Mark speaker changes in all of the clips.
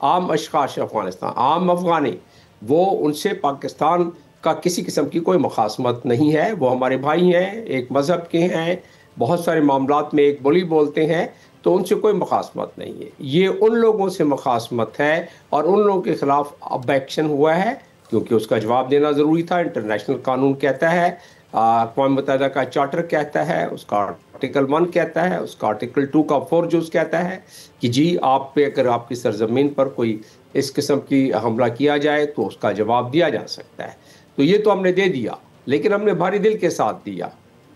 Speaker 1: عام اشخاص افغانستان، عام افغانی، وہ ان سے پاکستان کا کسی قسم کی کوئی مخاصمت نہیں ہے. وہ ہمارے بھائی ہیں، ایک مذہب کے ہیں، بہت سارے معاملات میں ایک بولی بولتے ہیں، تو ان سے کوئی مخاصمت نہیں ہے. یہ ان لوگوں سے مخاصمت ہے اور ان لوگوں کے خلاف اب ایکشن ہوا ہے، کیونکہ اس کا جواب دینا ضروری تھا. انٹرنیشنل قانون کہتا ہے، اقوام متحدہ کا چارٹر کہتا ہے، اس کا آرٹیکل 1 کہتا ہے، اس کا آرٹیکل 2 کا 4 جز کہتا ہے کہ جی آپ پہ اگر آپ کی سرزمین پر کوئی اس قسم کی حملہ کیا جائے تو اس کا جواب دیا جا سکتا ہے. تو یہ تو ہم نے دے دیا، لیکن ہم نے بھاری دل کے ساتھ دیا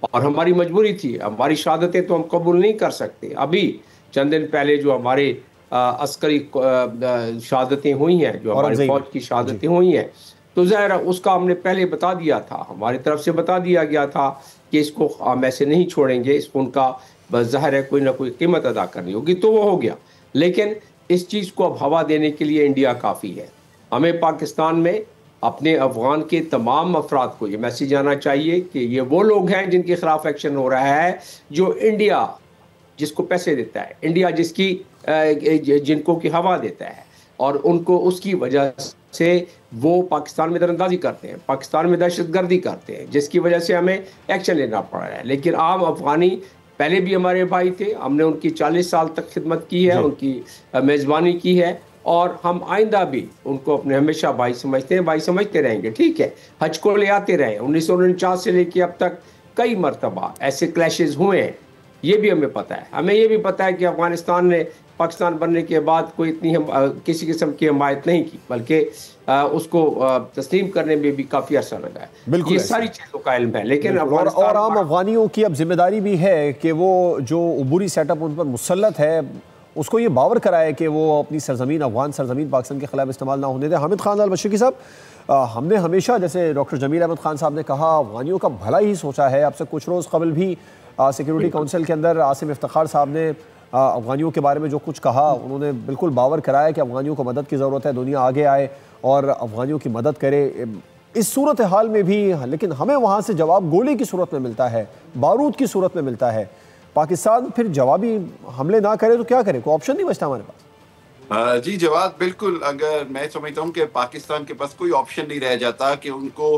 Speaker 1: اور ہماری مجبوری تھی. ہماری شہادتیں تو ہم قبول نہیں کر سکتے. ابھی چند دن پہلے جو ہمارے عسکری شہادتیں ہوئی ہیں، جو ہماری فوج کی شہادتیں ہوئی ہیں، تو ظاہر ہے اس کا ہم نے پہلے بتا دیا تھا، ہماری طرف سے بتا دیا گیا تھا کہ اس کو ہم ایسے نہیں چھوڑیں گے، اس کو ان کا ظاہر ہے کوئی نہ کوئی قیمت ادا کرنی ہوگی. تو وہ ہو گیا، لیکن اس چیز کو اب ہوا دینے کے لیے انڈیا کافی ہے. ہمیں پاکستان میں اپنے افغان کے تمام افراد کو یہ میسیج آنا چاہیے کہ یہ وہ لوگ ہیں جن کے خلاف ایکشن ہو رہا ہے، جو انڈیا جس کو پیسے دیتا ہے، انڈیا جس کی جن کو کی ہوا دیتا ہے، اور ان کو اس کی وجہ سے وہ پاکستان میں درندازی کرتے ہیں، پاکستان میں دہشت گردی کرتے ہیں، جس کی وجہ سے ہمیں ایکشن لینا پڑ رہا ہے. لیکن عام افغانی پہلے بھی ہمارے بھائی تھے، ہم نے ان کی 40 سال تک خدمت کی ہے، ان کی میزبانی کی ہے، اور ہم آئندہ بھی ان کو اپنے ہمیشہ بھائی سمجھتے ہیں، بھائی سمجھتے رہیں گے. ٹھیک ہے، حج کو لے آتے رہے، 1949 سے لے کے اب تک کئی مرتبہ ایسے کلیشز ہوئے ہیں، یہ بھی ہمیں پتہ ہے. ہمیں یہ بھی پتہ ہے کہ افغانستان نے پاکستان بننے کے بعد کوئی اتنی کسی قسم کی حمایت نہیں کی، بلکہ اس کو تسلیم کرنے میں بھی کافی عرصہ لگا ہے.
Speaker 2: بالکل
Speaker 1: یہ ساری چیزوں کا علم ہے، لیکن
Speaker 2: اور عام افغانیوں کی اب ذمہ داری بھی ہے کہ وہ جو عبوری سیٹ اپ ان پر مسلط ہے اس کو یہ باور کرائے کہ وہ اپنی سرزمین، افغان سرزمین پاکستان کے خلاف استعمال نہ ہونے دے. حامد خان البشرقی صاحب، ہم نے ہمیشہ جیسے ڈاکٹر جمیل احمد خان صاحب نے کہا افغانیوں کا بھلا ہی سوچا ہے. اب سے کچھ روز قبل بھی سیکیورٹی کونسل کے اندر عاصم افتخار صاحب نے افغانیوں کے بارے میں جو کچھ کہا، انہوں نے بالکل باور کرایا کہ افغانیوں کو مدد کی ضرورت ہے، دنیا آگے آئے اور افغانیوں کی مدد کرے اس صورتحال میں بھی. لیکن ہمیں وہاں سے جواب گولی کی صورت میں ملتا ہے، بارود کی صورت میں ملتا ہے. پاکستان پھر جوابی حملے نہ کرے تو کیا کرے؟ کوئی آپشن نہیں بچتا ہمارے پاس.
Speaker 3: جی جواد، بالکل. اگر میں سمجھتا ہوں کہ پاکستان کے پاس کوئی آپشن نہیں رہ جاتا کہ ان کو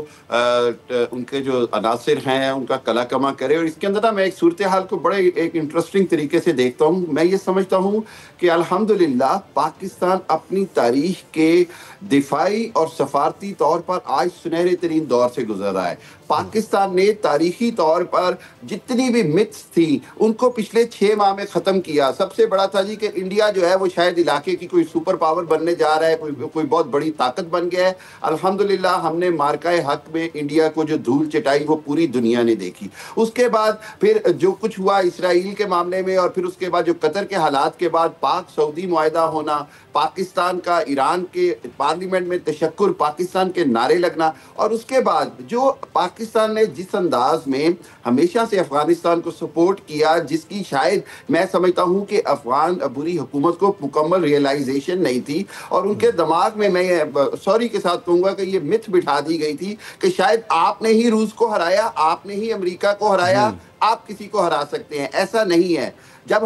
Speaker 3: ان کے جو عناصر ہیں ان کا کلا کما کرے. اور اس کے اندر میں ایک صورتحال کو بڑے ایک انٹرسٹنگ طریقے سے دیکھتا ہوں. میں یہ سمجھتا ہوں کہ الحمدللہ پاکستان اپنی تاریخ کے دفاعی اور سفارتی طور پر آج سنہرے ترین دور سے گزر رہا ہے. پاکستان نے تاریخی طور پر جتنی بھی متس تھی ان کو پچھلے 6 ماہ میں ختم کیا. سب سے بڑا تھا جی کہ انڈیا جو ہے وہ شاید علاقے کی کوئی سپر پاور بننے جا رہا ہے، کوئی بہت بڑی طاقت بن گیا ہے. الحمدللہ ہم نے مارکائے حق میں انڈیا کو جو دھول چٹائی وہ پوری دنیا نے دیکھی. اس کے بعد پھر جو کچھ ہوا اسرائیل کے معاملے میں، اور پھر اس کے بعد جو قطر کے حالات کے بعد پاک سعودی معاہدہ ہونا، پاکستان کا ایران کے پارلیمنٹ میں تشکر، پاکستان کے نعرے لگنا، اور اس کے بعد جو پاکستان نے جس انداز میں ہمیشہ سے افغانستان کو سپورٹ کیا، جس کی شاید میں سمجھتا ہوں کہ افغان عبوری حکومت کو مکمل ریئلائزیشن نہیں تھی، اور ان کے دماغ میں سوری کے ساتھ کہوں گا کہ یہ متھ بٹھا دی گئی تھی کہ شاید آپ نے ہی روس کو ہرایا، آپ نے ہی امریکہ کو ہرایا، آپ کسی کو ہرا سکتے ہیں. ایسا نہیں ہے. جب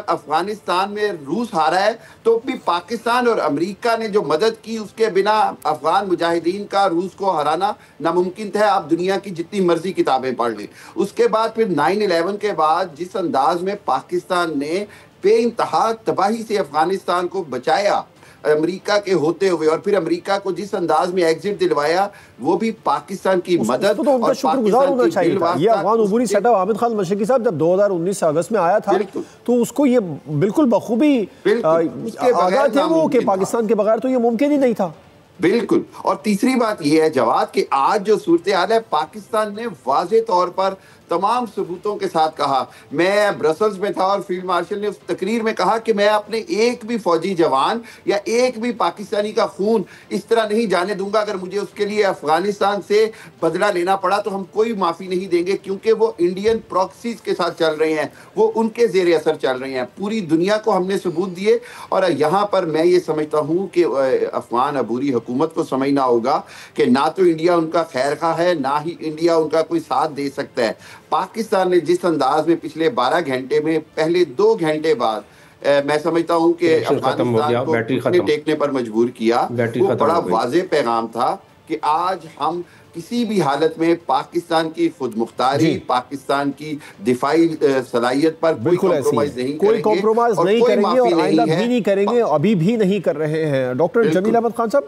Speaker 3: افغانستان میں روس ہارا ہے تو بھی پاکستان اور امریکہ نے جو مدد کی، اس کے بنا افغان مجاہدین کا روس کو ہرانا ناممکن تھا. آپ دنیا کی جتنی مرضی کتابیں پڑھ لیں. اس کے بعد پھر 9/11 کے بعد جس انداز میں پاکستان نے بے انتہا تباہی سے افغانستان کو بچایا امریکہ کے ہوتے ہوئے، اور پھر امریکہ کو جس انداز میں ایگزٹ دلوایا، وہ بھی پاکستان کی مدد
Speaker 2: تو ان کا شکر گزار ہونا چاہیے تھا. یہ افغان عبوری سیٹ اپ حامد خان البشرقی صاحب جب 2019 اگست میں آیا تھا تو اس کو یہ بالکل بخوبی آگاہ تھے وہ کہ پاکستان کے بغیر تو یہ ممکن ہی نہیں تھا.
Speaker 3: بالکل. اور تیسری بات یہ ہے جواد کہ آج جو صورتحال ہے، پاکستان نے واضح طور پر تمام ثبوتوں کے ساتھ کہا. میں برسلز میں تھا اور فیلڈ مارشل نے اس تقریر میں کہا کہ میں اپنے ایک بھی فوجی جوان یا ایک بھی پاکستانی کا خون اس طرح نہیں جانے دوں گا. اگر مجھے اس کے لیے افغانستان سے بدلہ لینا پڑا تو ہم کوئی معافی نہیں دیں گے، کیونکہ وہ انڈین پراکسیز کے ساتھ چل رہے ہیں، وہ ان کے زیر اثر چل رہے ہیں. پوری دنیا کو ہم نے ثبوت دیے. اور یہاں پر میں یہ سمجھتا ہوں کہ افغان عبوری حکومت کو سمجھنا ہوگا کہ نہ تو انڈیا ان کا خیر خواہ ہے، نہ ہی انڈیا ان کا کوئی ساتھ دے سکتا ہے. پاکستان نے جس انداز میں پچھلے 12 گھنٹے میں پہلے 2 گھنٹے بعد میں سمجھتا ہوں کہ افغانستان کو گھٹنے ٹیکنے پر مجبور کیا. وہ بڑا واضح پیغام تھا کہ آج ہم کسی بھی حالت میں پاکستان کی خود مختاری, پاکستان کی دفاعی صلاحیت پر کوئی کمپرومائز نہیں کریں گے اور آئندہ بھی نہیں کریں گے, ابھی بھی نہیں کر رہے ہیں. ڈاکٹر جمیل احمد خان صاحب,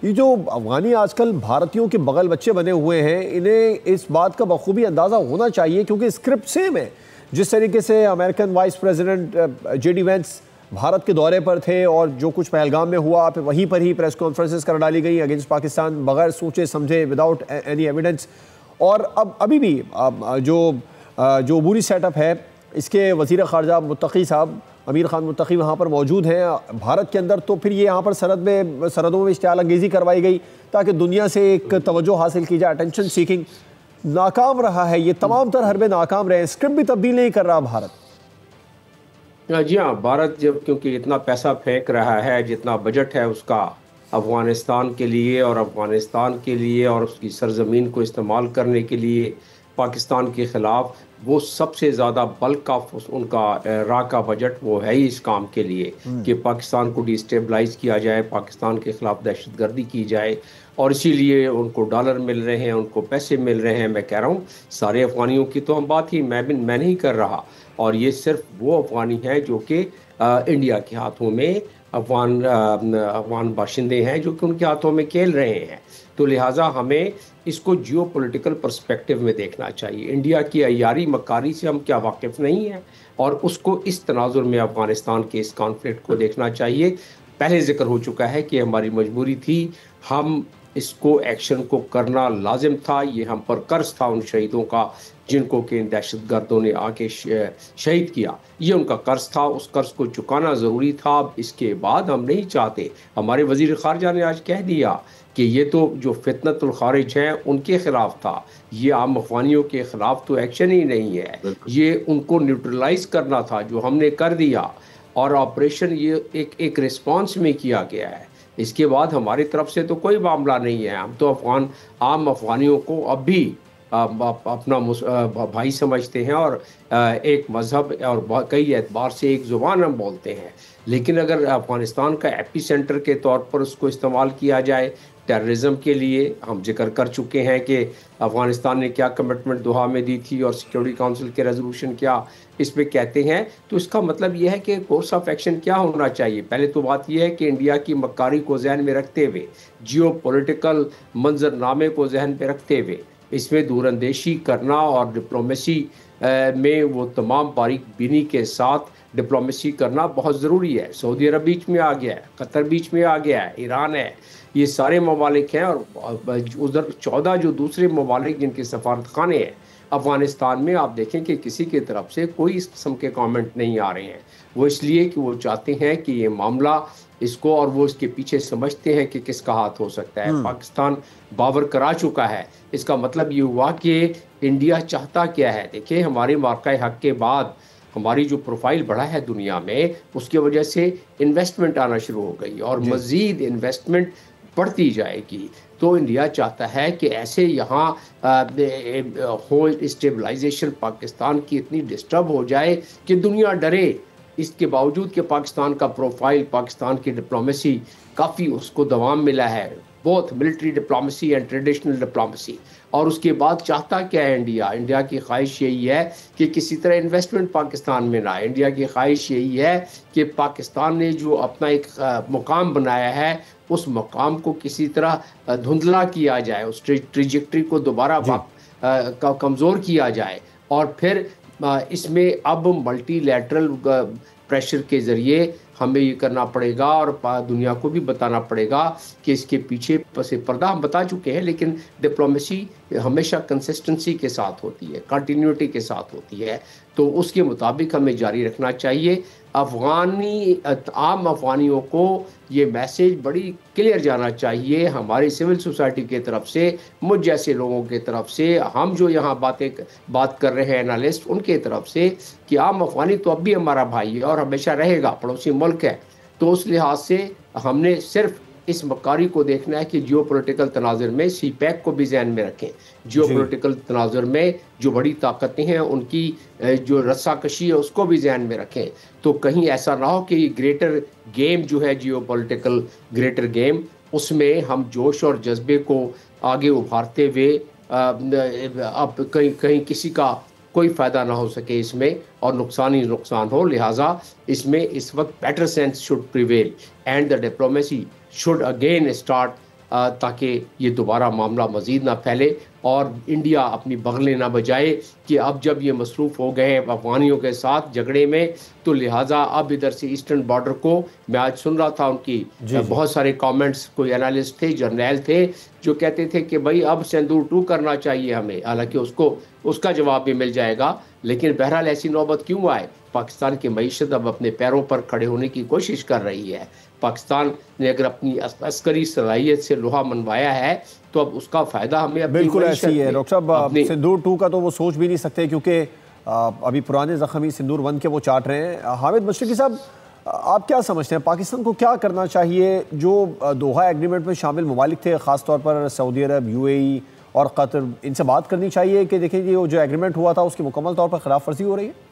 Speaker 3: یہ جو افغانی آج کل بھارتیوں کے بغل بچے بنے ہوئے ہیں, انہیں اس بات کا بخوبی اندازہ ہونا چاہیے کیونکہ اسکرپٹ سیم ہے. جس طریقے سے American vice president J D Vance Bharat کے دورے پر تھے اور جو کچھ پہلگام میں ہوا پھر وہیں پر ہی پریس کانفرنسز کر ڈالی گئی اگینسٹ پاکستان بغیر سوچے سمجھے, وداؤٹ اینی ایویڈنس. اور ابھی بھی جو عبوری سیٹ اپ ہے اس کے وزیر خارجہ متقی صاحب, امیر خان متقی وہاں پر موجود ہیں بھارت کے اندر, تو پھر یہ یہاں پر سرحدوں میں اشتعال انگیزی کروائی گئی تاکہ دنیا سے ایک توجہ حاصل کی جائے, اٹینشن سیکنگ. ناکام رہا ہے یہ, تمام تر حربے ناکام رہے ہیں, اسکرپٹ بھی تبدیل نہیں کر رہا بھارت.
Speaker 1: جی ہاں, بھارت جب کیونکہ اتنا پیسہ پھینک رہا ہے, جتنا بجٹ ہے اس کا افغانستان کے لیے اور افغانستان کے لیے اور اس کی سرزمین کو استعمال کرنے کے لیے پاکستان کے خلاف, وہ سب سے زیادہ بلک آف ان کا راہ کا بجٹ وہ ہے ہی اس کام کے لیے کہ پاکستان کو ڈی اسٹیبلائز کیا جائے, پاکستان کے خلاف دہشت گردی کی جائے. اور اسی لیے ان کو ڈالر مل رہے ہیں, ان کو پیسے مل رہے ہیں. میں کہہ رہا ہوں سارے افغانیوں کی تو ہم بات ہی میں نہیں کر رہا, اور یہ صرف وہ افغانی ہیں جو کہ انڈیا کے ہاتھوں میں افغان باشندے ہیں جو کہ ان کے ہاتھوں میں کھیل رہے ہیں. تو لہٰذا ہمیں اس کو جیو پولیٹیکل پرسپیکٹیو میں دیکھنا چاہیے. انڈیا کی عیاری مکاری سے ہم کیا واقف نہیں ہیں, اور اس کو اس تناظر میں افغانستان کے اس کانفلکٹ کو دیکھنا چاہیے. پہلے ذکر ہو چکا ہے کہ ہماری مجبوری تھی, ہم اس کو ایکشن کو کرنا لازم تھا. یہ ہم پر قرض تھا ان شہیدوں کا جن کو کہ دہشت گردوں نے آ کے شہید کیا. یہ ان کا قرض تھا, اس قرض کو چکانا ضروری تھا. اب اس کے بعد ہم نہیں چاہتے, ہمارے وزیر خارجہ نے آج کہہ دیا کہ یہ تو جو فتنت الخارج ہیں ان کے خلاف تھا, یہ عام افغانیوں کے خلاف تو ایکشن ہی نہیں ہے, یہ ان کو نیوٹرلائز کرنا تھا جو ہم نے کر دیا, اور آپریشن یہ ایک ریسپانس میں کیا گیا ہے. اس کے بعد ہماری طرف سے تو کوئی معاملہ نہیں ہے. ہم تو عام افغانیوں کو اب بھی اپنا بھائی سمجھتے ہیں اور ایک مذہب اور کئی اعتبار سے ایک زبان ہم بولتے ہیں. لیکن اگر افغانستان کا ایپی سینٹر کے طور پر اس کو استعمال کیا جائے ٹیررزم کے لیے, ہم ذکر کر چکے ہیں کہ افغانستان نے کیا کمٹمنٹ دوحہ میں دی تھی اور سیکورٹی کونسل کے ریزولوشن کیا اس پہ کہتے ہیں, تو اس کا مطلب یہ ہے کہ کورس آف ایکشن کیا ہونا چاہیے. پہلے تو بات یہ ہے کہ انڈیا کی مکاری کو ذہن میں رکھتے ہوئے, جیو پولیٹیکل منظر نامے کو ذہن میں رکھتے ہوئے, اس میں دور اندیشی کرنا اور ڈپلومیسی میں وہ تمام باریک بینی کے ساتھ ڈپلومیسی کرنا بہت ضروری ہے. سعودی عرب بیچ میں آ گیا ہے, قطر بیچ میں آ گیا ہے, ایران ہے, یہ سارے ممالک ہیں, اور ادھر 14 جو دوسرے ممالک جن کے سفارت خانے ہیں افغانستان میں, آپ دیکھیں کہ کسی کی طرف سے کوئی اس قسم کے کامنٹ نہیں آ رہے ہیں. وہ اس لیے کہ وہ چاہتے ہیں کہ یہ معاملہ اس کو, اور وہ اس کے پیچھے سمجھتے ہیں کہ کس کا ہاتھ ہو سکتا ہے. پاکستان باور کرا چکا ہے. اس کا مطلب یہ ہوا کہ انڈیا چاہتا کیا ہے. دیکھیں ہمارے واقعہ حق کے بعد ہماری جو پروفائل بڑھا ہے دنیا میں, اس کی وجہ سے انویسٹمنٹ آنا شروع ہو گئی اور مزید انویسٹمنٹ بڑھتی جائے گی. تو انڈیا چاہتا ہے کہ ایسے یہاں ہو اسٹیبلائزیشن پاکستان کی اتنی ڈسٹرب ہو جائے کہ دنیا ڈرے. اس کے باوجود کہ پاکستان کا پروفائل, پاکستان کی ڈپلومیسی کافی اس کو دوام ملا ہے, بہت military diplomacy and traditional diplomacy. اور اس کے بعد چاہتا کیا ہے انڈیا کی خواہش یہی ہے کہ کسی طرح انویسٹمنٹ پاکستان میں نہ آئے. انڈیا کی خواہش یہی ہے کہ پاکستان نے جو اپنا ایک مقام بنایا ہے اس مقام کو کسی طرح دھندلا کیا جائے, اس ٹریجیکٹری کو دوبارہ کمزور کیا جائے, اور پھر اس میں اب ملٹی لیٹرل پریشر کے ذریعے ہمیں یہ کرنا پڑے گا اور دنیا کو بھی بتانا پڑے گا کہ اس کے پیچھے پس پردہ ہم بتا چکے ہیں, لیکن ڈپلومیسی ہمیشہ کنسسٹنسی کے ساتھ ہوتی ہے, کنٹینیوٹی کے ساتھ ہوتی ہے. تو اس کے مطابق ہمیں جاری رکھنا چاہیے. عام افغانیوں کو یہ میسیج بڑی کلیئر جانا چاہیے ہماری سول سوسائٹی کی طرف سے, مجھ جیسے لوگوں کی طرف سے, ہم جو یہاں بات کر رہے ہیں انالسٹ ان کی طرف سے, کہ عام افغانی تو اب بھی ہمارا بھائی ہے اور ہمیشہ رہے گا, پڑوسی ملک ہے. تو اس لحاظ سے ہم نے صرف اس مکاری کو دیکھنا ہے کہ جیو پولیٹیکل تناظر میں سی پیک کو بھی ذہن میں رکھیں. جیو پولیٹیکل تناظر میں جو بڑی طاقتیں ہیں ان کی جو رسا کشی ہے اس کو بھی ذہن میں رکھیں. تو کہیں ایسا نہ ہو کہ یہ گریٹر گیم جو ہے جیو پولیٹیکل گریٹر گیم، اس میں ہم جوش اور جذبے کو آگے ابھارتے ہوئے اب کہیں کسی کا کوئی فائدہ نہ ہو سکے اس میں، اور نقصان ہی نقصان ہو. لہٰذا اس میں اس وقت better sense should prevail and the diplomacy should again start, تاکہ یہ دوبارہ معاملہ مزید نہ پھیلے اور انڈیا اپنی بغلیں نہ بجائے کہ اب جب یہ مصروف ہو گئے ہیں افغانیوں کے ساتھ جھگڑے میں، تو لہٰذا اب ادھر سے ایسٹرن بارڈر کو، میں آج سن رہا تھا ان کی بہت سارے کامنٹس، کوئی انالسٹ تھے، جرنیل تھے جو کہتے تھے کہ بھائی اب سندور 2 کرنا چاہیے ہمیں، حالانکہ اس کا جواب بھی مل جائے گا. لیکن بہرحال ایسی نوبت کیوں آئے؟ پاکستان کی معیشت اب اپنے پیروں پر کھڑے ہونے کی کوشش کر رہی ہے. پاکستان نے اگر اپنی عسکری صلاحیت سے لوہا منوایا ہے تو اب اس کا فائدہ ہمیں اپنی
Speaker 2: بالکل ایسی ہے. ڈاکٹر صاحب سندور 2 کا تو وہ سوچ بھی نہیں سکتے کیونکہ ابھی پرانے زخمی سندور 1 کے وہ چاٹ رہے ہیں. حامد مشرقی صاحب، آپ کیا سمجھتے ہیں پاکستان کو کیا کرنا چاہیے؟ جو دوحہ ایگریمنٹ میں شامل ممالک تھے، خاص طور پر سعودی عرب، UAE اور قطر، ان سے بات کرنی چاہیے کہ دیکھیں یہ جو ایگریمنٹ ہوا تھا اس کی مکمل طور پر خلاف ورزی ہو رہی ہے؟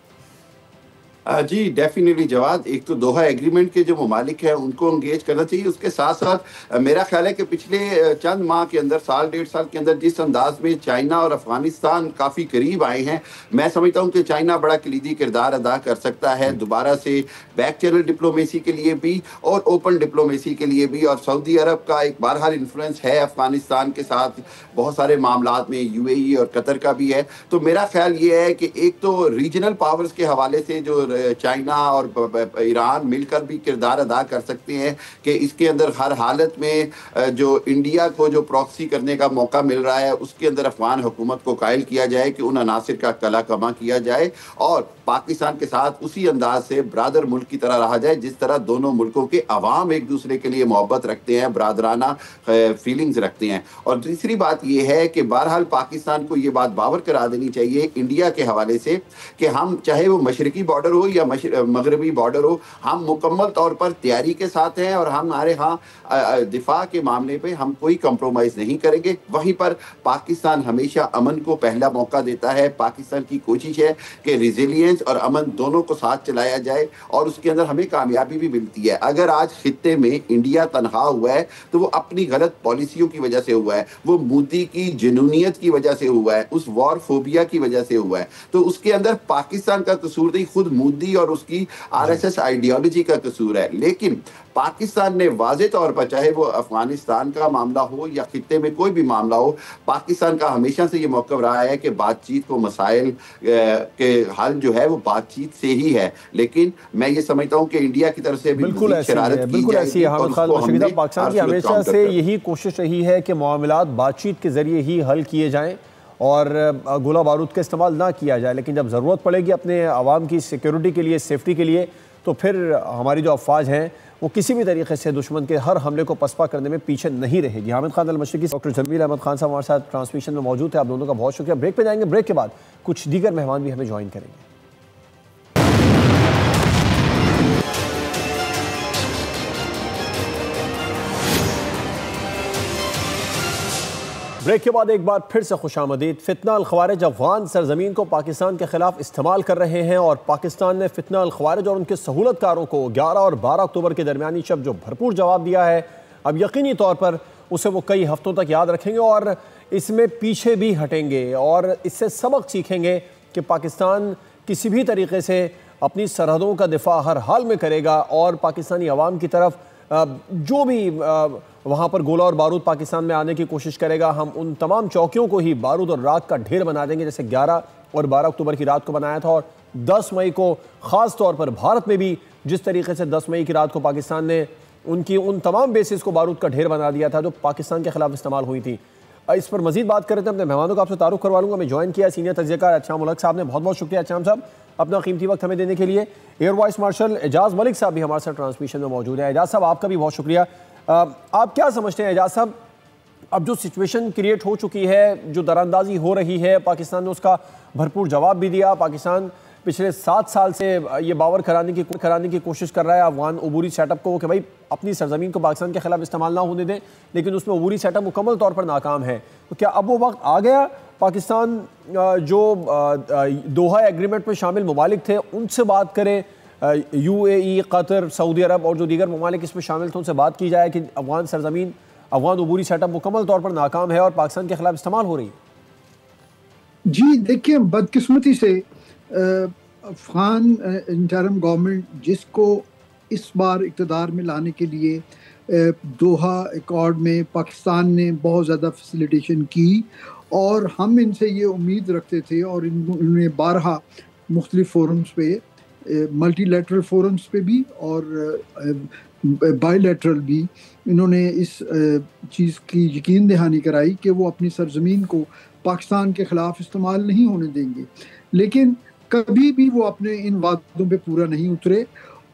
Speaker 3: جی ڈیفینیٹلی جواد، ایک تو دوحہ ایگریمنٹ کے جو ممالک ہیں ان کو انگیج کرنا چاہیے. اس کے ساتھ ساتھ میرا خیال ہے کہ پچھلے چند ماہ کے اندر، سال 1.5 سال کے اندر جس انداز میں چائنا اور افغانستان کافی قریب آئے ہیں، میں سمجھتا ہوں کہ چائنا بڑا کلیدی کردار ادا کر سکتا ہے دوبارہ سے بیک چینل ڈپلومیسی کے لیے بھی اور اوپن ڈپلومیسی کے لیے بھی. اور سعودی عرب کا ایک بہرحال انفلوئنس ہے افغانستان کے ساتھ بہت سارے معاملات میں، UAE اور قطر کا بھی ہے. تو میرا خیال یہ ہے کہ ایک تو ریجنل پاورز کے حوالے سے جو چائنا اور ایران مل کر بھی کردار ادا کر سکتے ہیں کہ اس کے اندر ہر حالت میں جو انڈیا کو جو پراکسی کرنے کا موقع مل رہا ہے اس کے اندر افغان حکومت کو قائل کیا جائے کہ ان عناصر کا کلا کما کیا جائے اور پاکستان کے ساتھ اسی انداز سے برادر ملک کی طرح رہا جائے جس طرح دونوں ملکوں کے عوام ایک دوسرے کے لیے محبت رکھتے ہیں، برادرانہ فیلنگز رکھتے ہیں. اور دوسری بات یہ ہے کہ بہرحال پاکستان کو یہ بات باور کرا دینی چاہیے انڈیا کے حوالے سے کہ ہم چاہے وہ مشرقی بارڈر ہو یا مغربی بارڈر ہو، ہم مکمل طور پر تیاری کے ساتھ ہیں اور ہمارے ہاں دفاع کے معاملے پہ ہم کوئی کمپرومائز نہیں کریں گے. وہیں پر پاکستان ہمیشہ امن کو پہلا موقع دیتا ہے. پاکستان کی کوشش ہے کہ ریزیلینس اور امن دونوں کو ساتھ چلایا جائے اور اس کے اندر ہمیں کامیابی بھی ملتی ہے. اگر آج خطے میں انڈیا تنہا ہوا ہے تو وہ اپنی غلط پالیسیوں کی وجہ سے ہوا ہے، وہ مودی کی جنونیت کی وجہ سے ہوا ہے، اس وار فوبیا کی وجہ سے ہوا ہے. تو اس کے اندر پاکستان کا قصور نہیں، خود مودی اور اس کی RSS آئیڈیالوجی کا قصور ہے. لیکن پاکستان نے واضح طور پر، چاہے وہ افغانستان کا معاملہ ہو یا خطے میں کوئی بھی معاملہ ہو، پاکستان کا ہمیشہ سے یہ موقف رہا ہے کہ بات چیت کو، مسائل کے حل جو ہے وہ بات چیت سے ہی ہے. لیکن میں یہ سمجھتا ہوں کہ انڈیا کی طرف سے
Speaker 2: بالکل ایسی حامد خالد مشرقی صاحب، پاکستان کی ہمیشہ سے یہی کوشش رہی ہے کہ معاملات بات چیت کے ذریعے ہی حل کیے جائیں اور گولہ بارود کا استعمال نہ کیا جائے. لیکن جب ضرورت پڑے گی اپنے عوام کی سیکیورٹی کے لیے، سیفٹی کے لیے، تو پھر ہماری جو افواج ہیں وہ کسی بھی طریقے سے دشمن کے ہر حملے کو پسپا کرنے میں پیچھے نہیں رہے گی. حامد خان المشرقی، ڈاکٹر جمیل احمد خان صاحب ہمارے ساتھ ٹرانسمیشن میں موجود ہیں. آپ دونوں کا بہت شکریہ. بریک پہ جائیں گے، بریک کے بعد کچھ دیگر مہمان بھی ہمیں جوائن کریں گے. بریک کے بعد ایک بار پھر سے خوش آمدید. فتنہ الخوارج افغان سرزمین کو پاکستان کے خلاف استعمال کر رہے ہیں اور پاکستان نے فتنہ الخوارج اور ان کے سہولت کاروں کو 11 اور 12 اکتوبر کے درمیانی شب جو بھرپور جواب دیا ہے، اب یقینی طور پر اسے وہ کئی ہفتوں تک یاد رکھیں گے اور اس میں پیچھے بھی ہٹیں گے اور اس سے سبق سیکھیں گے کہ پاکستان کسی بھی طریقے سے اپنی سرحدوں کا دفاع ہر حال میں کرے گا اور پاکستانی عوام کی طرف جو بھی وہاں پر گولہ اور بارود پاکستان میں آنے کی کوشش کرے گا، ہم ان تمام چوکیوں کو ہی بارود اور راکھ کا ڈھیر بنا دیں گے، جیسے 11 اور 12 اکتوبر کی رات کو بنایا تھا. اور 10 مئی کو خاص طور پر بھارت میں بھی جس طریقے سے 10 مئی کی رات کو پاکستان نے ان تمام بیسز کو بارود کا ڈھیر بنا دیا تھا جو پاکستان کے خلاف استعمال ہوئی تھی. اس پر مزید بات کرتے ہیں اپنے مہمانوں کا آپ سے تعارف کروا لوں گا. میں جوائن کیا سینئر تجزیہ کار اچھام الحق صاحب نے. بہت بہت شکریہ اچھام صاحب اپنا قیمتی وقت ہمیں دینے کے لیے. ایئر وائس مارشل اعجاز ملک صاحب بھی ہمارے ساتھ ٹرانسمیشن میں موجود ہیں. اعجاز صاحب آپ کا بھی بہت شکریہ. آپ کیا سمجھتے ہیں اعجاز صاحب، اب جو سچویشن کریٹ ہو چکی ہے، جو دراندازی ہو رہی ہے، پاکستان نے اس کا بھرپور جواب بھی دیا، پاکستان پچھلے 7 سال سے یہ باور کرانے کی کوشش کر رہا ہے افغان عبوری سیٹ اپ کو کہ بھائی اپنی سرزمین کو پاکستان کے خلاف استعمال نہ ہونے دیں، لیکن اس میں عبوری سیٹ اپ مکمل طور پر ناکام ہے. تو کیا اب وہ وقت آ گیا پاکستان جو دوحہ ایگریمنٹ میں شامل ممالک تھے ان سے بات کرے، یو اے ای، قطر، سعودی عرب اور جو دیگر ممالک اس میں شامل تھے ان سے بات کی جائے کہ افغان سرزمین، افغان عبوری سیٹ اپ مکمل طور پر ناکام ہے اور پاکستان کے خلاف استعمال ہو رہی ہے؟
Speaker 4: جی دیکھیں، بدقسمتی سے افغان انٹرم گورنمنٹ جس کو اس بار اقتدار میں لانے کے لیے دوحہ ایکارڈ میں پاکستان نے بہت زیادہ فیسیلیٹیشن کی، اور ہم ان سے یہ امید رکھتے تھے، اور انہوں نے بارہا مختلف فورمز پہ، ملٹی لیٹرل فورمز پہ بھی اور بائی لیٹرل بھی، انہوں نے اس چیز کی یقین دہانی کرائی کہ وہ اپنی سرزمین کو پاکستان کے خلاف استعمال نہیں ہونے دیں گے. لیکن کبھی بھی وہ اپنے ان وعدوں پہ پورا نہیں اترے،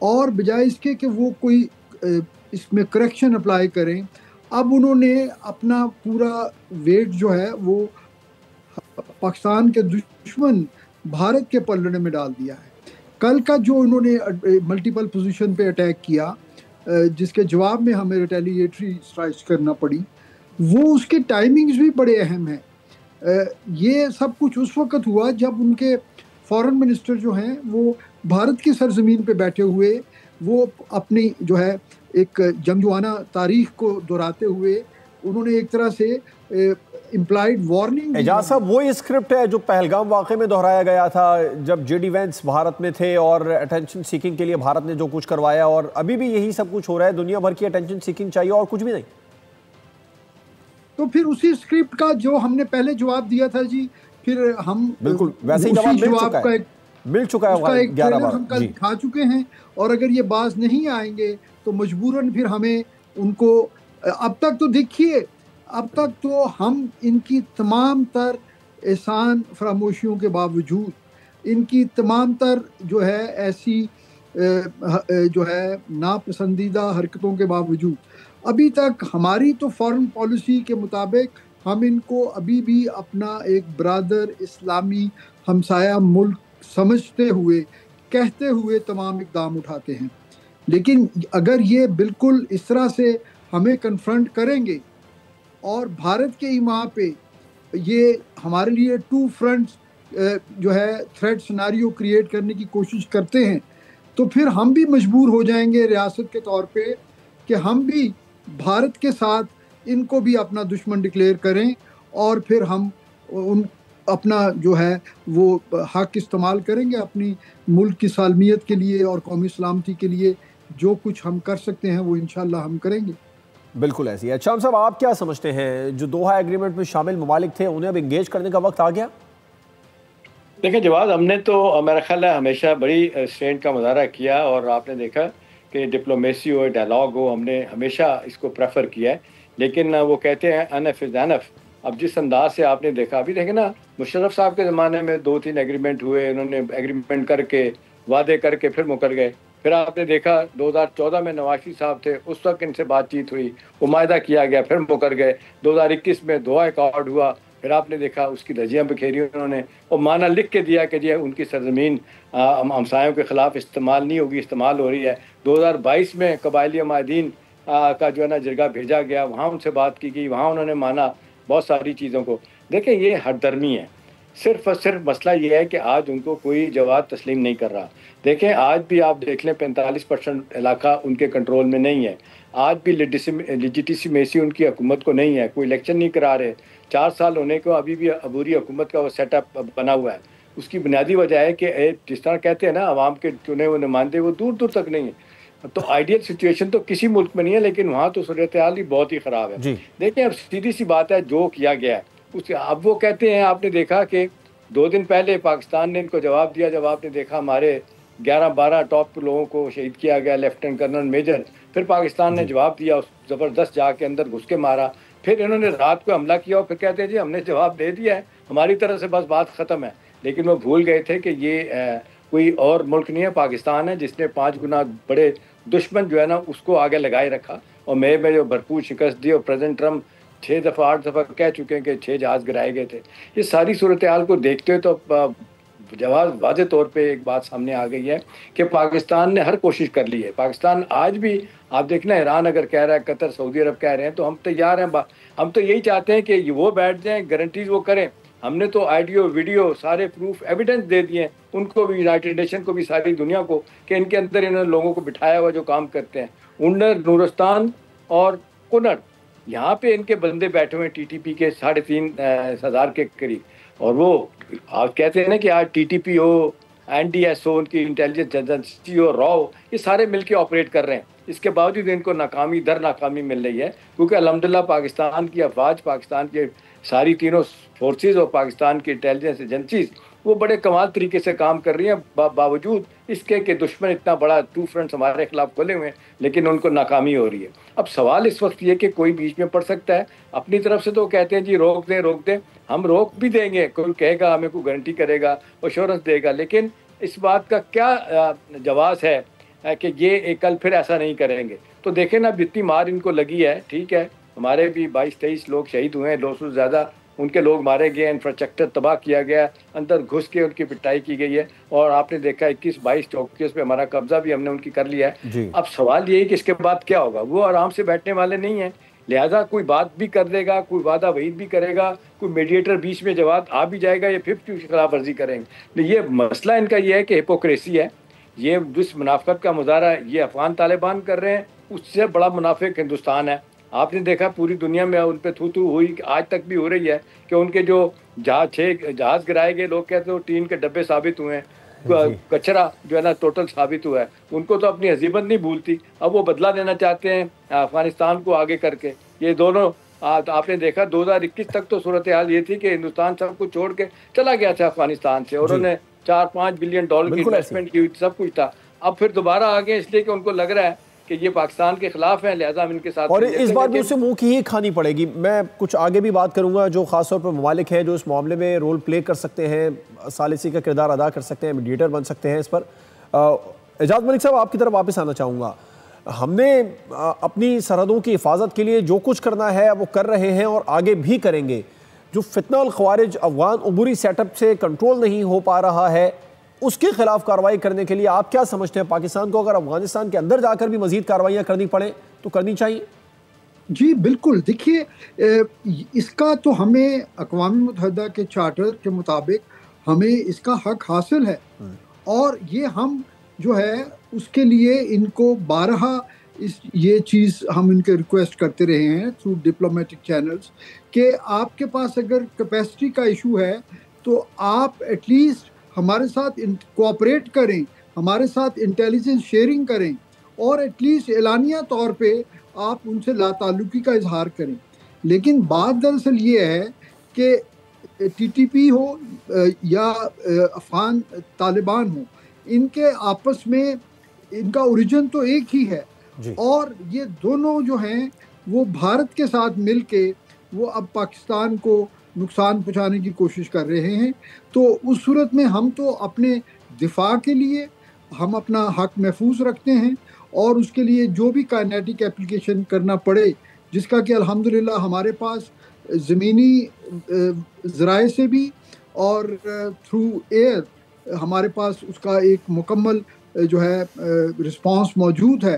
Speaker 4: اور بجائے اس کے کہ وہ کوئی اس میں کریکشن اپلائی کریں، اب انہوں نے اپنا پورا ویٹ جو ہے وہ پاکستان کے دشمن بھارت کے پلڑے میں ڈال دیا ہے. کل کا جو انہوں نے ملٹیپل پوزیشن پہ اٹیک کیا، جس کے جواب میں ہمیں ریٹیلیٹری اسٹرائکس کرنا پڑی، وہ اس کے ٹائمنگز بھی بڑے اہم ہیں. یہ سب کچھ اس وقت ہوا جب ان کے فارن منسٹر جو ہیں وہ بھارت کی سرزمین پہ بیٹھے ہوئے، وہ اپنی جو ہے ایک جنگجوانہ تاریخ کو دہراتے ہوئے انہوں نے ایک طرح سے امپلائڈ وارننگ.
Speaker 2: اعجاز صاحب، وہی اسکرپٹ ہے جو پہلگام واقعے میں دہرایا گیا تھا جب جے ڈی وینس بھارت میں تھے اور اٹینشن سیکنگ کے لیے بھارت نے جو کچھ کروایا، اور ابھی بھی یہی سب کچھ ہو رہا ہے. دنیا بھر کی اٹینشن سیکنگ چاہیے اور کچھ بھی نہیں.
Speaker 4: تو پھر اسی اسکرپٹ کا جو ہم نے پہلے جواب دیا تھا جی، پھر ہم
Speaker 2: بالکل ویسے ہی جواب مل چکا ہے.
Speaker 4: ایک ٹریلر ہم کل دکھا چکے ہیں، اور اگر یہ باز نہیں آئیں گے تو مجبوراً پھر ہمیں ان کو، اب تک تو دیکھیے، اب تک تو ہم ان کی تمام تر احسان فراموشیوں کے باوجود، ان کی تمام تر جو ہے ایسی جو ہے ناپسندیدہ حرکتوں کے باوجود، ابھی تک ہماری تو فارن پالیسی کے مطابق ہم ان کو ابھی بھی اپنا ایک برادر اسلامی ہمسایہ ملک سمجھتے ہوئے، کہتے ہوئے تمام اقدام اٹھاتے ہیں. لیکن اگر یہ بالکل اس طرح سے ہمیں کنفرنٹ کریں گے اور بھارت کے ایما پہ یہ ہمارے لیے ٹو فرنٹس جو ہے تھریٹ سیناریو کریٹ کرنے کی کوشش کرتے ہیں، تو پھر ہم بھی مجبور ہو جائیں گے ریاست کے طور پہ کہ ہم بھی بھارت کے ساتھ ان کو بھی اپنا دشمن ڈکلیئر کریں، اور پھر ہم ان اپنا جو ہے وہ حق استعمال کریں گے اپنی ملک کی سالمیت کے لیے اور قومی سلامتی کے لیے. جو کچھ ہم کر سکتے ہیں وہ انشاءاللہ ہم کریں گے.
Speaker 2: بالکل ایسی ہے. شام صاحب، آپ کیا سمجھتے ہیں جو دوحہ ایگریمنٹ میں شامل ممالک تھے انہیں اب انگیج کرنے کا وقت آ گیا؟
Speaker 5: دیکھیں جواد، ہم نے تو میرا خیال ہے ہمیشہ بڑی اسٹرینتھ کا مظاہرہ کیا، اور آپ نے دیکھا کہ ڈپلومیسی ہو، ڈائلاگ ہو، ہم نے ہمیشہ اس کو پریفر کیا ہے. لیکن وہ کہتے ہیں انف از انف. اب جس انداز سے آپ نے دیکھا، ابھی دیکھیں نا، مشرف صاحب کے زمانے میں 2-3 ایگریمنٹ ہوئے، انہوں نے ایگریمنٹ کر کے وعدے کر کے پھر مکر گئے. پھر آپ نے دیکھا 2014 میں نواز شریف صاحب تھے، اس وقت ان سے بات چیت ہوئی، وہ معاہدہ کیا گیا، پھر مکر گئے. 2021 میں دوحہ ایکارڈ ہوا، پھر آپ نے دیکھا اس کی دھجیاں بکھیری انہوں نے، اور معنی لکھ کے دیا کہ جی ان کی سرزمین ہمسایوں کے خلاف استعمال نہیں ہوگی، استعمال ہو رہی ہے. 2022 میں قبائلی معاہدین کا جو ہے نا جرگہ بھیجا گیا، وہاں ان سے بات کی گئی، وہاں انہوں نے مانا بہت ساری چیزوں کو. دیکھیں یہ ہٹ درمی ہے، صرف اور صرف مسئلہ یہ ہے کہ آج ان کو کوئی جواب تسلیم نہیں کر رہا. دیکھیں آج بھی آپ دیکھ لیں 45% علاقہ ان کے کنٹرول میں نہیں ہے. آج بھی لیجیٹیمیسی ان کی حکومت کو نہیں ہے، کوئی الیکشن نہیں کرا رہے. 4 سال ہونے کو ابھی بھی عبوری حکومت کا وہ سیٹ اپ بنا ہوا ہے. اس کی بنیادی وجہ ہے کہ جس طرح کہتے ہیں نا عوام کے چنے ہوئے نمائندے وہ دور دور تک نہیں ہیں. تو آئیڈیل سچویشن تو کسی ملک میں نہیں ہے، لیکن وہاں تو صورتحال ہی بہت ہی خراب ہے. دیکھیں اب سیدھی سی بات ہے، جو کیا گیا ہے اب وہ کہتے ہیں، آپ نے دیکھا کہ 2 دن پہلے پاکستان نے ان کو جواب دیا، جب آپ نے دیکھا ہمارے 11-12 ٹاپ لوگوں کو شہید کیا گیا، لیفٹیننٹ کرنل میجر. پھر پاکستان نے جواب دیا، زبردست جا کے اندر گھس کے مارا. پھر انہوں نے رات کو حملہ کیا اور پھر کہتے ہیں جی ہم نے جواب دے دیا ہے، ہماری طرف سے بس بات ختم ہے. لیکن وہ بھول گئے تھے کہ یہ کوئی اور ملک نہیں ہے، پاکستان ہے جس نے 5 گنا بڑے دشمن جو ہے نا اس کو آگے لگائے رکھا، اور میں جو بھرپور شکست دی. اور پریزیڈنٹ ٹرمپ 6 دفعہ 8 دفعہ کہہ چکے ہیں کہ 6 جہاز گرائے گئے تھے. یہ ساری صورتحال کو دیکھتے ہوئے تو جواز واضح طور پہ ایک بات سامنے آ گئی ہے کہ پاکستان نے ہر کوشش کر لی ہے. پاکستان آج بھی آپ دیکھنا ایران اگر کہہ رہا ہے, قطر سعودی عرب کہہ رہے ہیں, تو ہم تیار ہیں. ہم تو یہی چاہتے ہیں کہ وہ بیٹھ جائیں, گارنٹیز وہ کریں. ہم نے تو آڈیو ویڈیو سارے پروف ایویڈنس دے دیے ہیں ان کو بھی, یونائٹڈ نیشن کو بھی, ساری دنیا کو, کہ ان کے اندر انہوں نے لوگوں کو بٹھایا ہوا جو کام کرتے ہیں. انڈر, نورستان اور کنڑ, یہاں پہ ان کے بندے بیٹھے ہوئے ہیں ٹی ٹی پی کے 3,500 کے قریب. اور وہ آپ کہتے ہیں نا کہ آج ٹی ٹی پی ہو, این ڈی ایس ہو, ان کی انٹیلیجنس ایجنسی ہو, را ہو, یہ سارے مل کے آپریٹ کر رہے ہیں. اس کے باوجود ان کو ناکامی در ناکامی مل رہی ہے, کیونکہ الحمدللہ پاکستان کی افواج, پاکستان کے ساری تینوں فورسز اور پاکستان کی انٹیلیجنس ایجنسیز وہ بڑے کمال طریقے سے کام کر رہی ہیں, باوجود اس کے کہ دشمن اتنا بڑا 2 فرنٹس ہمارے خلاف کھولے ہوئے ہیں, لیکن ان کو ناکامی ہو رہی ہے. اب سوال اس وقت یہ کہ کوئی بیچ میں پڑ سکتا ہے. اپنی طرف سے تو کہتے ہیں جی روک دیں, ہم روک بھی دیں گے, کوئی کہے گا ہمیں کوئی گارنٹی کرے گا, ایشورنس دے گا, لیکن اس بات کا کیا جواز ہے کہ یہ کل پھر ایسا نہیں کریں گے. تو دیکھیں نا, اتنی مار ان کو لگی ہے, ٹھیک ہے, ہمارے بھی 22-23 لوگ شہید ہوئے ہیں, 200 سے زیادہ ان کے لوگ مارے گئے, انفراسٹرکچر تباہ کیا گیا, اندر گھس کے ان کی پٹائی کی گئی ہے, اور آپ نے دیکھا 21-22 چوکیوں پہ ہمارا قبضہ بھی ہم نے ان کی کر لیا ہے. اب سوال یہی کہ اس کے بعد کیا ہوگا. وہ آرام سے بیٹھنے والے نہیں ہیں, لہٰذا کوئی بات بھی کر دے گا, کوئی وعدہ وعید بھی کرے گا, کوئی میڈیٹر بیچ میں جواب آ بھی جائے گا, یا 50 کی خلاف ورزی کریں گے. یہ مسئلہ ان کا یہ ہے کہ ہپوکریسی ہے. یہ جس منافقت کا مظاہرہ یہ افغان طالبان کر رہے ہیں, اس سے بڑا منافق ہندوستان ہے. آپ نے دیکھا پوری دنیا میں ان پہ تھو ہوئی, آج تک بھی ہو رہی ہے, کہ ان کے جو 6 جہاز گرائے گئے, لوگ کہتے ہیں ٹین کے ڈبے ثابت ہوئے ہیں, کچرا جو ہے نا ٹوٹل ثابت ہوا ہے. ان کو تو اپنی ہزیمت نہیں بھولتی. اب وہ بدلہ لینا چاہتے ہیں افغانستان کو آگے کر کے. یہ دونوں آپ نے دیکھا 2021 تک تو صورتحال یہ تھی کہ ہندوستان سب کچھ چھوڑ کے چلا گیا تھا افغانستان سے, اور انہوں نے $4-5 بلین کی انویسٹمنٹ کی ہوئی, سب کچھ تھا. اب پھر دوبارہ آ گئے اس لیے کہ ان کو لگ رہا ہے کہ یہ پاکستان کے خلاف ہیں, لہٰذا ہم ان کے ساتھ,
Speaker 2: اور اس بار بھی اسے منہ کی ہی کھانی پڑے گی. میں کچھ آگے بھی بات کروں گا جو خاص طور پر ممالک ہیں جو اس معاملے میں رول پلے کر سکتے ہیں, ثالثی کا کردار ادا کر سکتے ہیں, میڈیٹر بن سکتے ہیں. اس پر اعجاز ملک صاحب آپ کی طرف واپس آنا چاہوں گا. ہم نے اپنی سرحدوں کی حفاظت کے لیے جو کچھ کرنا ہے وہ کر رہے ہیں اور آگے بھی کریں گے. جو فتنہ الخوارج افغان عبوری سیٹ اپ سے کنٹرول نہیں ہو پا رہا ہے, اس کے خلاف کارروائی کرنے کے لیے آپ کیا سمجھتے ہیں؟ پاکستان کو اگر افغانستان کے اندر جا کر بھی مزید کارروائیاں کرنی پڑیں تو کرنی چاہیے؟
Speaker 4: جی بالکل. دیکھیے, اس کا تو ہمیں اقوام متحدہ کے چارٹر کے مطابق ہمیں اس کا حق حاصل ہے, اور یہ ہم جو ہے اس کے لیے ان کو بارہا یہ چیز ہم ان کے ریکویسٹ کرتے رہے ہیں تھرو ڈپلومیٹک چینلز, کہ آپ کے پاس اگر کیپیسٹی کا ایشو ہے تو آپ ایٹ لیسٹ ہمارے ساتھ کوآپریٹ کریں, ہمارے ساتھ انٹیلیجنس شیئرنگ کریں, اور ایٹ لیسٹ اعلانیہ طور پہ آپ ان سے لا تعلقی کا اظہار کریں. لیکن بات دراصل یہ ہے کہ ٹی ٹی پی ہو یا افغان طالبان ہو, ان کے آپس میں ان کا اوریجن تو ایک ہی ہے, اور یہ دونوں جو ہیں وہ بھارت کے ساتھ مل کے وہ اب پاکستان کو نقصان پہنچانے کی کوشش کر رہے ہیں. تو اس صورت میں ہم تو اپنے دفاع کے لیے ہم اپنا حق محفوظ رکھتے ہیں, اور اس کے لیے جو بھی کائنیٹک اپلیکیشن کرنا پڑے, جس کا کہ الحمدللہ ہمارے پاس زمینی ذرائع سے بھی اور تھرو ایئر ہمارے پاس اس کا ایک مکمل جو ہے رسپانس موجود ہے,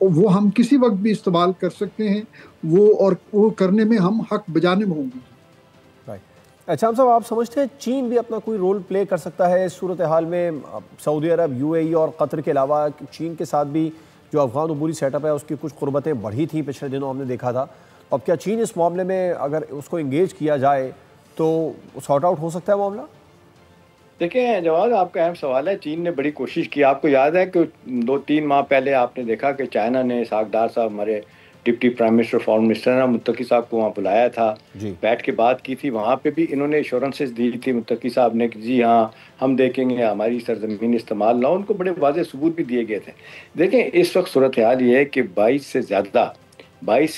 Speaker 4: وہ ہم کسی وقت بھی استعمال کر سکتے ہیں, وہ کرنے میں ہم حق بجانب ہوں گے.
Speaker 2: اچھا صاحب, آپ سمجھتے ہیں چین بھی اپنا کوئی رول پلے کر سکتا ہے اس صورتحال میں؟ سعودی عرب, یو اے ای اور قطر کے علاوہ چین کے ساتھ بھی جو افغان عبوری سیٹ اپ ہے اس کی کچھ قربتیں بڑھی تھیں پچھلے دنوں, ہم نے دیکھا تھا. اب کیا چین اس معاملے میں اگر اس کو انگیج کیا جائے تو سارٹ آؤٹ ہو سکتا ہے معاملہ؟
Speaker 5: دیکھیں جواز, آپ کا اہم سوال ہے. چین نے بڑی کوشش کی. آپ کو یاد ہے کہ 2-3 ماہ پہلے آپ نے دیکھا کہ چائنا نے اسحاق ڈار صاحب, ہمارے deputy prime minister foreign minister نے متقی صاحب کو وہاں بلایا تھا, بیٹھ کے بات کی تھی. وہاں پہ بھی انہوں نے ایشورنسز دی تھی متقی صاحب نے کہ جی ہاں ہم دیکھیں گے, ہماری سرزمین استعمال نہ ہو. ان کو بڑے واضح ثبوت بھی دیے گئے تھے. دیکھیں اس وقت صورتحال یہ ہے کہ 22 سے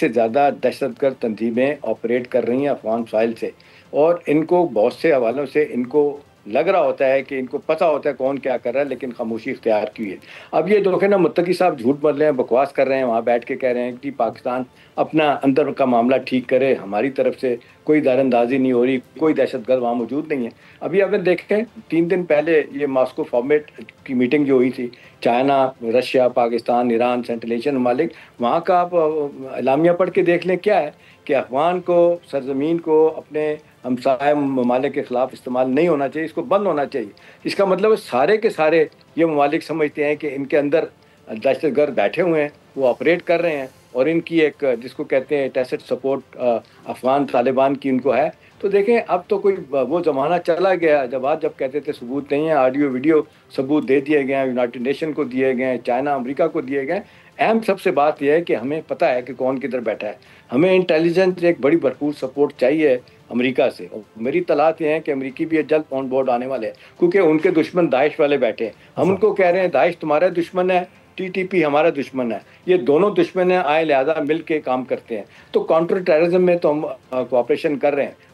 Speaker 5: زیادہ دہشت گرد تنظیمیں آپریٹ کر رہی ہیں افغان ساحل سے, اور ان کو بہت سے حوالوں سے ان کو لگ رہا ہوتا ہے کہ ان کو پتہ ہوتا ہے کون کیا کر رہا ہے, لیکن خاموشی اختیار کی ہے. اب یہ دیکھیں نا, متقی صاحب جھوٹ بول رہے ہیں, بکواس کر رہے ہیں, وہاں بیٹھ کے کہہ رہے ہیں کہ پاکستان اپنا اندر کا معاملہ ٹھیک کرے, ہماری طرف سے کوئی دار اندازی نہیں ہو رہی, کوئی دہشت گرد وہاں موجود نہیں ہے. ابھی آپ نے دیکھیں 3 دن پہلے یہ ماسکو فارمیٹ کی میٹنگ جو ہوئی تھی, China, Russia, Pakistan, Iran, central Asian ممالک, وہاں کا آپ اعلامیہ پڑھ کے دیکھ لیں کیا ہے کہ افغان کو, سرزمین کو اپنے ہمسائے ممالک کے خلاف استعمال نہیں ہونا چاہیے, اس کو بند ہونا چاہیے. اس کا مطلب سارے کے سارے یہ ممالک سمجھتے ہیں کہ ان کے اندر دہشت گرد بیٹھے ہوئے ہیں, وہ آپریٹ کر رہے ہیں, اور ان کی ایک جس کو کہتے ہیں ٹیسٹ سپورٹ افغان طالبان کی ان کو ہے. تو دیکھیں اب تو کوئی وہ زمانہ چلا گیا جب کہتے تھے ثبوت نہیں ہے, آڈیو ویڈیو ثبوت دے دیے گئے ہیں, یونائٹڈ نیشن کو دیے گئے ہیں, چائنا امریکہ کو دیے گئے. اہم سب سے بات یہ ہے کہ ہمیں پتہ ہے کہ کون کدھر بیٹھا ہے. ہمیں انٹیلیجنس ایک بڑی بھرپور سپورٹ چاہیے امریکہ سے. میری اطلاعات یہ ہیں کہ امریکی بھی جلد آن بورڈ آنے والے ہیں, کیونکہ ان کے دشمن داعش والے بیٹھے ہیں. ہم ان کو کہہ رہے ہیں داعش تمہارا دشمن ہے, ٹی ٹی پی ہمارا دشمن ہے, یہ دونوں دشمن ہیں, آئے لہذا مل کے کام کرتے ہیں. تو کاؤنٹر ٹیررزم میں تو ہم کوآپریشن کر رہے ہیں.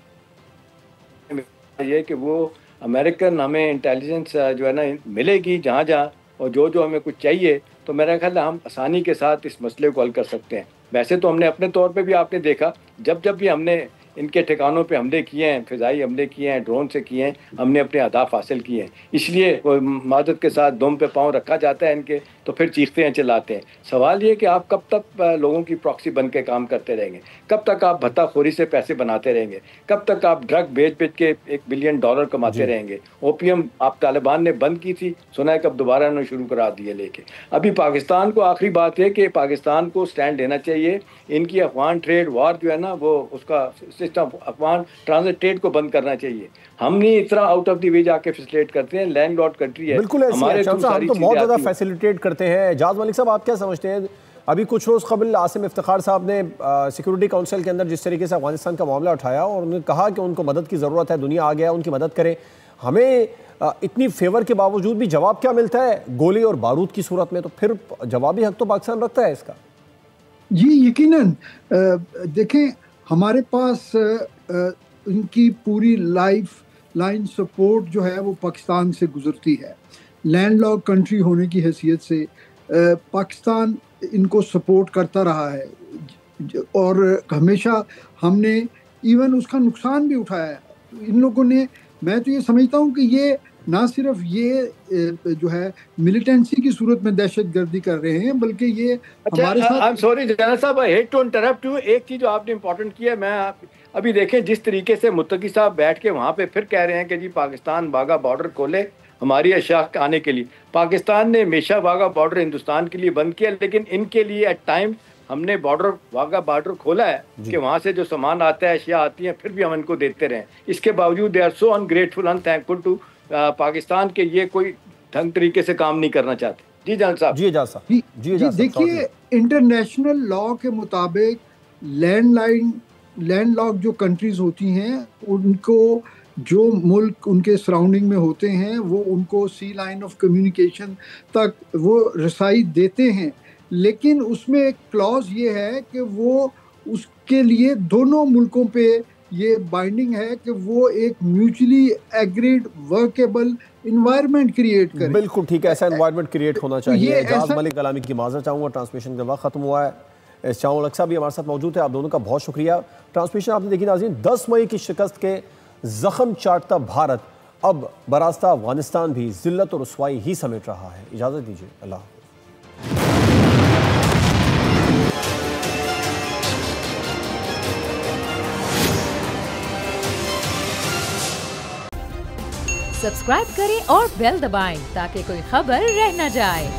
Speaker 5: یہ کہ وہ امریکن ہمیں انٹیلیجنس جو ہے نا ملے گی جہاں جہاں, اور جو ہمیں کچھ چاہیے تو میرا خیال ہے ہم آسانی کے ساتھ اس مسئلے کو حل کر سکتے ہیں. ویسے تو ہم نے اپنے طور پہ بھی آپ نے دیکھا جب بھی ہم نے ان کے ٹھکانوں پہ حملے کیے ہیں, فضائی حملے کیے ہیں, ڈرون سے کیے ہیں, ہم نے اپنے اہداف حاصل کیے ہیں. اس لیے معذرت کے ساتھ دم پہ پاؤں رکھا جاتا ہے ان کے, تو پھر چیختے ہیں چلاتے ہیں. سوال یہ کہ آپ کب تک لوگوں کی پراکسی بن کے کام کرتے رہیں گے, کب تک آپ بھتہ خوری سے پیسے بناتے رہیں گے, کب تک آپ ڈرگ بیچ کے $1 بلین کماتے رہیں گے. اوپیم آپ طالبان نے بند کی تھی, سنا ہے کب دوبارہ انہوں نے شروع کرا دیے لے کے. ابھی پاکستان کو آخری بات ہے کہ پاکستان کو سٹینڈ لینا چاہیے. ان کی افغان ٹریڈ وار جو ہے نا, وہ اس کا سسٹم افغان ٹرانزٹ ٹریڈ کو بند کرنا چاہیے. ہم نہیں اتنا آؤٹ آف دی وے جا کے فیسیلیٹ کرتے ہیں, لینڈ لارڈ کنٹری ہے.
Speaker 2: بالکل ایسی ہے, ہم تو بہت زیادہ فیسیلیٹیٹ کرتے ہیں. اعجاز ملک صاحب آپ کیا سمجھتے ہیں, ابھی کچھ روز قبل عاصم افتخار صاحب نے سیکورٹی کونسل کے اندر جس طریقے سے افغانستان کا معاملہ اٹھایا اور انہوں نے کہا کہ ان کو مدد کی ضرورت ہے, دنیا آگے ہے ان کی مدد کریں, ہمیں اتنی فیور کے باوجود بھی جواب کیا ملتا ہے؟ گولی اور بارود کی صورت میں. تو پھر جوابی حق تو پاکستان رکھتا ہے اس کا.
Speaker 4: جی یقیناً. دیکھیں ہمارے پاس ان کی پوری لائف لائن سپورٹ جو ہے وہ پاکستان سے گزرتی ہے. لینڈ لاک کنٹری ہونے کی حیثیت سے پاکستان ان کو سپورٹ کرتا رہا ہے, اور ہمیشہ ہم نے ایون اس کا نقصان بھی اٹھایا ہے ان لوگوں نے. میں تو یہ سمجھتا ہوں کہ یہ نہ صرف یہ جو ہے ملیٹنسی کی صورت میں دہشت گردی کر رہے ہیں, بلکہ یہ ہمارے ساتھ.
Speaker 5: سوری جنرل صاحب, I hate to interrupt you. ایک چیز جو آپ نے امپورٹنٹ کی ہے, میں ابھی دیکھیں جس طریقے سے متقی صاحب بیٹھ کے وہاں پہ پھر کہہ رہے ہیں کہ جی پاکستان واگا بارڈر کھولے ہماری اشیاء آنے کے لیے. پاکستان نے ہمیشہ واگا بارڈر ہندوستان کے لیے بند کیا, لیکن ان کے لیے ایٹ ٹائم ہم نے واگا بارڈر کھولا ہے کہ وہاں سے جو سامان آتا ہے, اشیاء آتی ہیں, پھر بھی ہم ان کو دیتے رہیں. اس کے باوجود they are so ungrateful, unthankful to Pakistan کے یہ کوئی ڈھنگ طریقے سے کام نہیں کرنا چاہتے. جی جان صاحب.
Speaker 2: جی اعجاز صاحب.
Speaker 4: جی دیکھیے انٹرنیشنل لا کے مطابق لینڈ لاک جو کنٹریز ہوتی ہیں ان کو جو ملک ان کے سراؤنڈنگ میں ہوتے ہیں وہ ان کو سی لائن آف کمیونیکیشن تک وہ رسائی دیتے ہیں, لیکن اس میں ایک کلاز یہ ہے کہ وہ اس کے لیے دونوں ملکوں پہ یہ بائنڈنگ ہے کہ وہ ایک mutually agreed workable environment create کریں.
Speaker 2: بالکل ٹھیک ہے, ایسا انوائرمنٹ کریٹ ہونا چاہیے. اعجاز ملک کلامی کی معذرت چاہوں گا, ٹرانسمیشن کا وقت ختم ہوا ہے. شاہول الحق صاحب بھی ہمارے ساتھ موجود ہے, آپ دونوں کا بہت شکریہ. ٹرانسمیشن آپ نے دیکھی ناظرین. 10 مئی کی شکست کے زخم چاٹتا بھارت اب براستہ افغانستان بھی ذلت اور رسوائی ہی سمیٹ رہا ہے. اجازت دیجیے, اللہ حافظ.
Speaker 6: سبسکرائب کریں اور بیل دبائیں تاکہ کوئی خبر رہ نہ جائے.